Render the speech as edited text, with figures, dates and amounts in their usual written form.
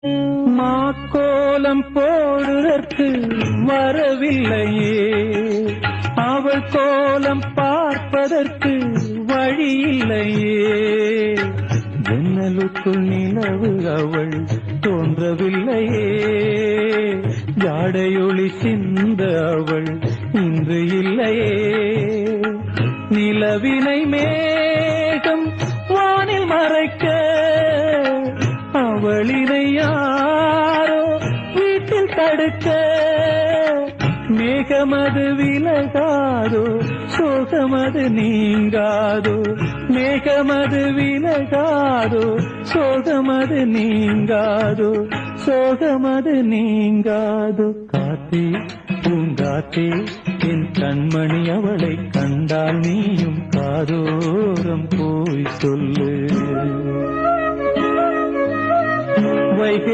மாக்கோலம் போடுதற்கு வரவில்லையே, அவள் கோலம் பார்ப்பதற்கு வழியில்லையே. ஜன்னலுக்குள் நிலவு அவள் தோன்றவில்லையே, ஜாடையொளி சிந்த அவள் இன்று இல்லையே. நிலவினை மேகம் வானில் மறைக்க, அவளினை யாரோ வீட்டில் தடுக்க. மேகமது விலகாதோ, சோகமது நீங்காதோ. மேகமது விலகாதோ, சோகமது நீங்காதோ. சோகமது நீங்காதோ. காத்தே பூங்காத்தே என் கண்மணி, அவளை கண்டால் நீயும் காதோரம் போய் சொல்லு. வைகை